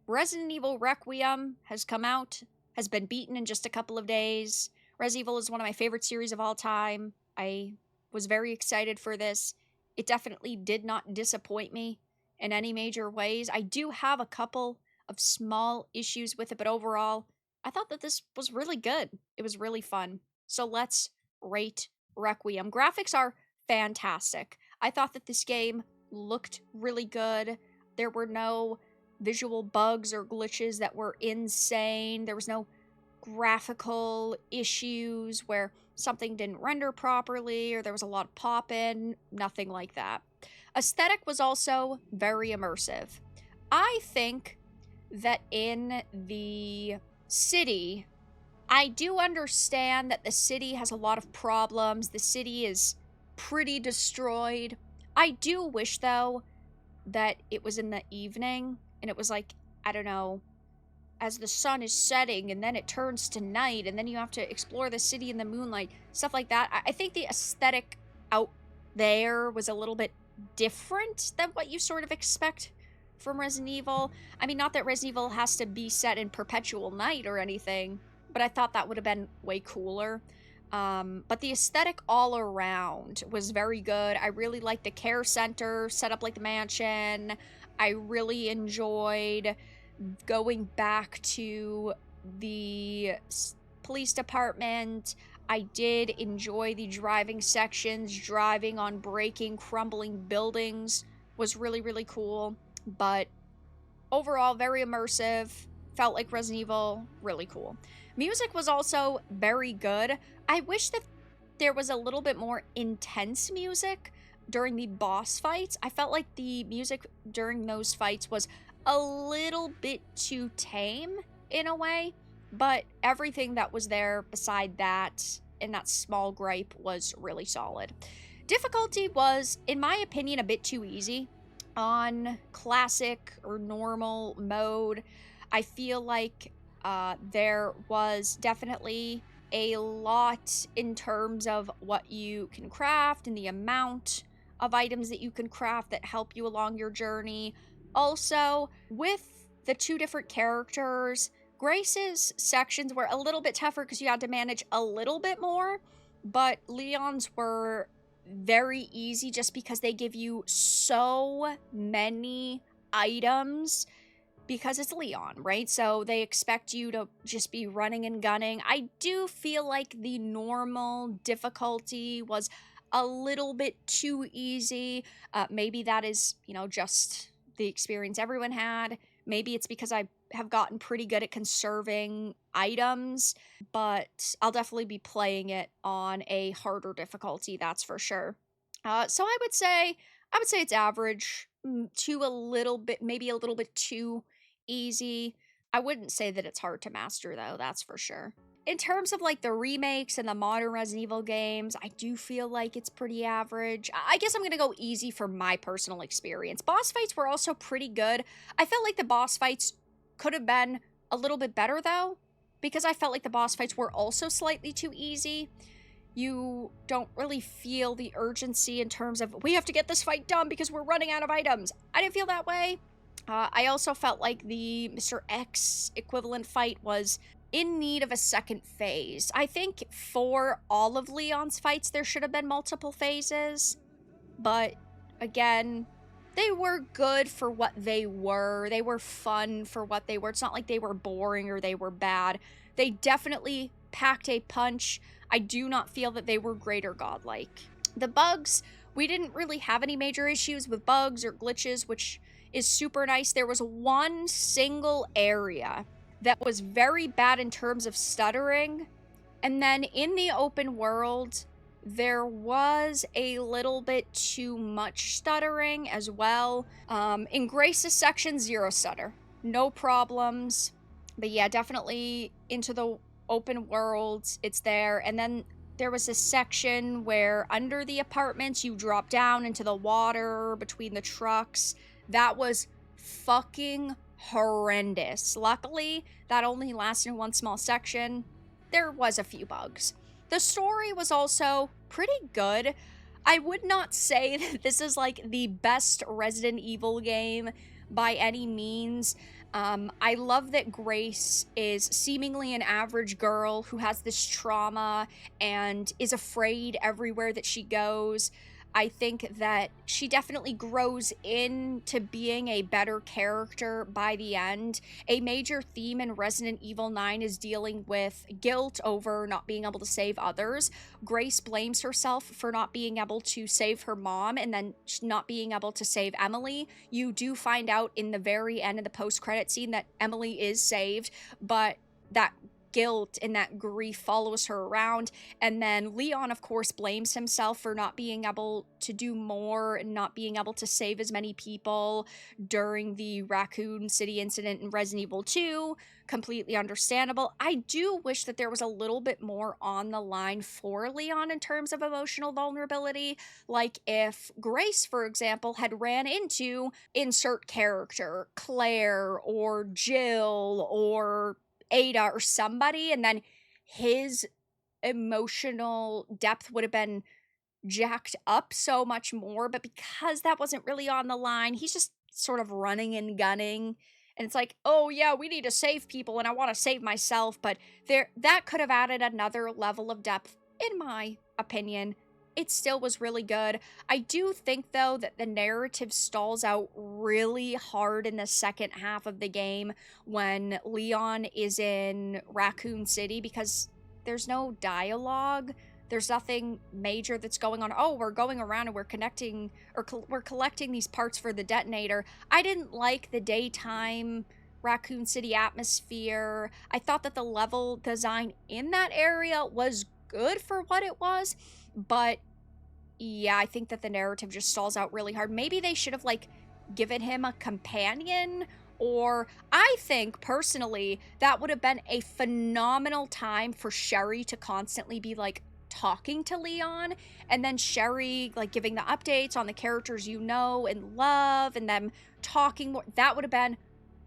Resident Evil Requiem has come out, has been beaten in just a couple of days. Resident Evil is one of my favorite series of all time. I was very excited for this. It definitely did not disappoint me in any major ways. I do have a couple of small issues with it, but overall, I thought that this was really good. It was really fun. So let's rate Requiem. Graphics are fantastic. I thought that this game looked really good. There were no visual bugs or glitches that were insane. There was no graphical issues where something didn't render properly or there was a lot of pop-in. Nothing like that. Aesthetic was also very immersive. I think that in the city, I do understand that the city has a lot of problems. The city is pretty destroyed. I do wish, though, that it was in the evening and it was like, I don't know, as the sun is setting and then it turns to night and then you have to explore the city in the moonlight, stuff like that. I think the aesthetic out there was a little bit different than what you sort of expect from Resident Evil. I mean, not that Resident Evil has to be set in perpetual night or anything, but I thought that would have been way cooler. But the aesthetic all around was very good. I really liked the care center set up like the mansion. I really enjoyed going back to the police department. I did enjoy the driving sections. Driving on breaking, crumbling buildings was really, really cool. But overall, very immersive. Felt like Resident Evil. Really cool. Music was also very good. I wish that there was a little bit more intense music during the boss fights. I felt like the music during those fights was a little bit too tame in a way, but everything that was there beside that and that small gripe was really solid. Difficulty was, in my opinion, a bit too easy. On classic or normal mode, I feel like there was definitely a lot in terms of what you can craft and the amount of items that you can craft that help you along your journey. Also, with the two different characters, Grace's sections were a little bit tougher because you had to manage a little bit more, but Leon's were very easy just because they give you so many items because it's Leon, right? So they expect you to just be running and gunning. I do feel like the normal difficulty was a little bit too easy. Maybe that is, just the experience everyone had. Maybe it's because I have gotten pretty good at conserving items, but I'll definitely be playing it on a harder difficulty, that's for sure. So I would say it's average to a little bit, maybe a little bit too easy. I wouldn't say that it's hard to master though, that's for sure. In terms of like the remakes and the modern Resident Evil games, I do feel like it's pretty average. I guess I'm gonna go easy for my personal experience. Boss fights were also pretty good. I felt like the boss fights could have been a little bit better though, because I felt like the boss fights were also slightly too easy. You don't really feel the urgency in terms of, we have to get this fight done because we're running out of items. I didn't feel that way. I also felt like the Mr. X equivalent fight was in need of a second phase. I think for all of Leon's fights, there should have been multiple phases. But again, they were good for what they were. They were fun for what they were. It's not like they were boring or they were bad. They definitely packed a punch. I do not feel that they were great or godlike. The bugs, we didn't really have any major issues with bugs or glitches, which is super nice. There was one single area that was very bad in terms of stuttering. And then in the open world, there was a little bit too much stuttering as well. In Grace's section, zero stutter. No problems. But yeah, definitely into the open world, it's there. And then there was a section where under the apartments, you drop down into the water between the trucks. That was fucking horrendous. Luckily, that only lasted in one small section. There was a few bugs. The story was also pretty good. I would not say that this is like the best Resident Evil game by any means. I love that Grace is seemingly an average girl who has this trauma and is afraid everywhere that she goes. I think that she definitely grows into being a better character by the end. A major theme in Resident Evil 9 is dealing with guilt over not being able to save others. Grace blames herself for not being able to save her mom and then not being able to save Emily. You do find out in the very end of the post-credit scene that Emily is saved, but that guilt and that grief follows her around. And then Leon, of course, blames himself for not being able to do more and not being able to save as many people during the Raccoon City incident in Resident Evil 2. Completely understandable. I do wish that there was a little bit more on the line for Leon in terms of emotional vulnerability. Like if Grace, for example, had ran into insert character, Claire or Jill or Ada or somebody, and then his emotional depth would have been jacked up so much more. But because that wasn't really on the line, he's just sort of running and gunning. And it's like, oh yeah, we need to save people and I want to save myself. But that could have added another level of depth, in my opinion. It still was really good. I do think, though, that the narrative stalls out really hard in the second half of the game when Leon is in Raccoon City because there's no dialogue. There's nothing major that's going on. Oh, we're going around and we're connecting, or we're collecting these parts for the detonator. I didn't like the daytime Raccoon City atmosphere. I thought that the level design in that area was good for what it was, but yeah, I think that the narrative just stalls out really hard. Maybe they should have, like, given him a companion, or I think, personally, that would have been a phenomenal time for Sherry to constantly be, like, talking to Leon, and then Sherry, like, giving the updates on the characters you know and love, and them talking more. That would have been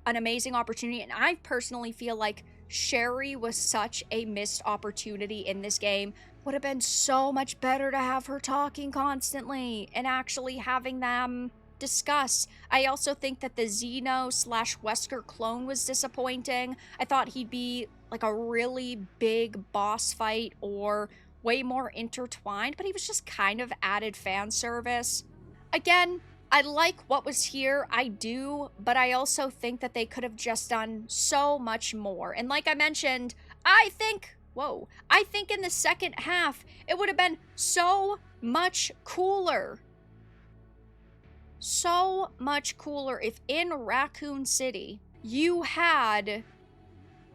an amazing opportunity, and I personally feel like Sherry was such a missed opportunity in this game. Would have been so much better to have her talking constantly and actually having them discuss. I also think that the Xeno / Wesker clone was disappointing. I thought he'd be like a really big boss fight or way more intertwined, but he was just kind of added fan service. Again, I like what was here, I do, but I also think that they could have just done so much more. And like I mentioned, I think in the second half, it would have been so much cooler. So much cooler if in Raccoon City, you had,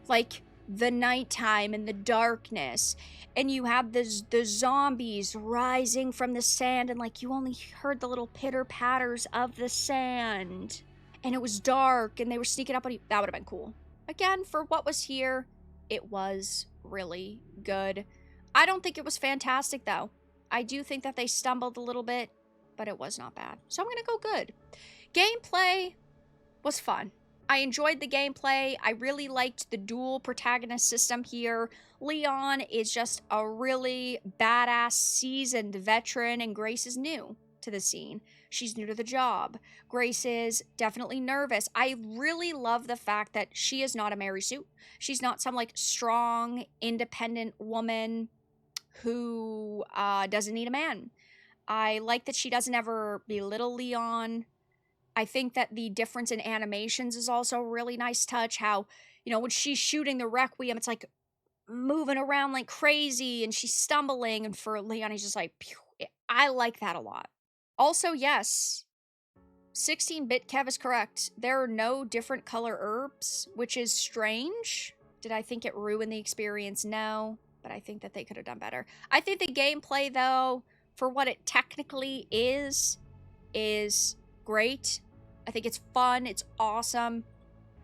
like, the nighttime and the darkness, and you had the zombies rising from the sand, and, like, you only heard the little pitter-patters of the sand, and it was dark, and they were sneaking up on you. That would have been cool. Again, for what was here, it was really good. I don't think it was fantastic, though. I do think that they stumbled a little bit, but it was not bad. So I'm gonna go good. Gameplay was fun. I enjoyed the gameplay. I really liked the dual protagonist system here. Leon is just a really badass, seasoned veteran, and Grace is new to the scene. She's new to the job. Grace is definitely nervous. I really love the fact that she is not a Mary Sue. She's not some, like, strong, independent woman who doesn't need a man. I like that she doesn't ever belittle Leon. I think that the difference in animations is also a really nice touch. How, you know, when she's shooting the Requiem, it's like moving around like crazy and she's stumbling. And for Leon, he's just like, pew. I like that a lot. Also, yes, 16-bit Kev is correct. There are no different color herbs, which is strange. Did I think it ruined the experience? No, but I think that they could have done better. I think the gameplay, though, for what it technically is great. I think it's fun. It's awesome.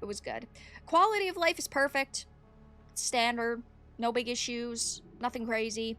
It was good. Quality of life is perfect. Standard. No big issues. Nothing crazy.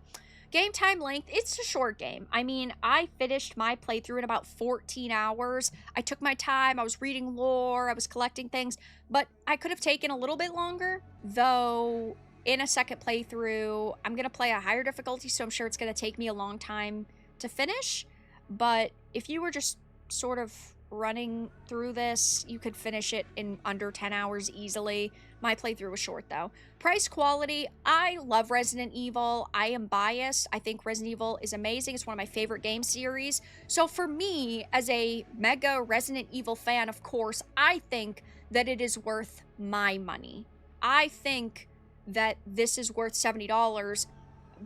Game time length, it's a short game. I mean, I finished my playthrough in about 14 hours. I took my time. I was reading lore. I was collecting things. But I could have taken a little bit longer. Though, in a second playthrough, I'm going to play a higher difficulty, so I'm sure it's going to take me a long time to finish. But if you were just sort of running through this. You could finish it in under 10 hours easily. My playthrough was short though. Price quality, I love Resident Evil. I am biased. I think Resident Evil is amazing. It's one of my favorite game series. So for me, as a mega Resident Evil fan, of course, I think that it is worth my money. I think that this is worth $70,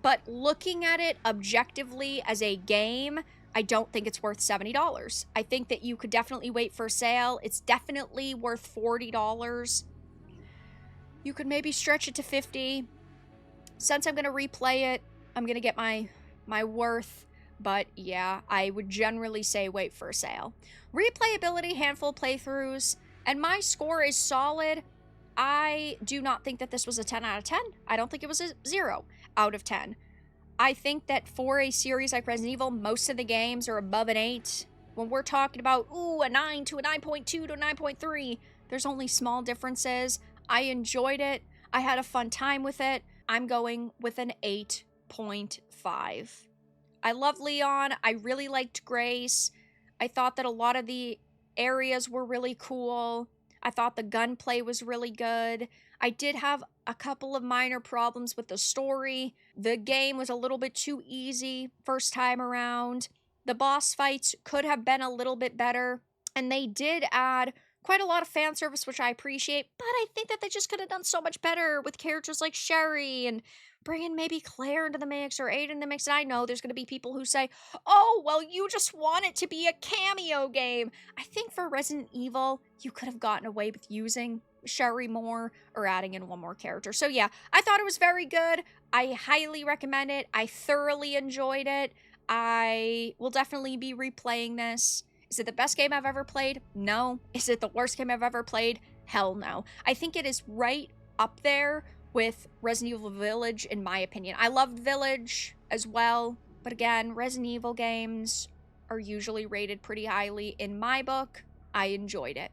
but looking at it objectively as a game, I don't think it's worth $70. I think that you could definitely wait for a sale. It's definitely worth $40. You could maybe stretch it to $50. Since I'm going to replay it, I'm going to get my worth. But yeah, I would generally say wait for a sale. Replayability, handful playthroughs, and my score is solid. I do not think that this was a 10 out of 10. I don't think it was a 0 out of 10. I think that for a series like Resident Evil, most of the games are above an 8. When we're talking about, a 9 to a 9.2 to a 9.3, there's only small differences. I enjoyed it. I had a fun time with it. I'm going with an 8.5. I love Leon. I really liked Grace. I thought that a lot of the areas were really cool. I thought the gunplay was really good. I did have a couple of minor problems with the story. The game was a little bit too easy first time around. The boss fights could have been a little bit better. And they did add quite a lot of fan service, which I appreciate. But I think that they just could have done so much better with characters like Sherry and bringing maybe Claire into the mix or Aiden in the mix. And I know there's going to be people who say, oh, well, you just want it to be a cameo game. I think for Resident Evil, you could have gotten away with using Sherry more or adding in one more character. So yeah, I thought it was very good. I highly recommend it. I thoroughly enjoyed it. I will definitely be replaying this. Is it the best game I've ever played? No. Is it the worst game I've ever played? Hell no. I think it is right up there with Resident Evil Village, in my opinion. I loved Village as well, but again, Resident Evil games are usually rated pretty highly in my book. I enjoyed it.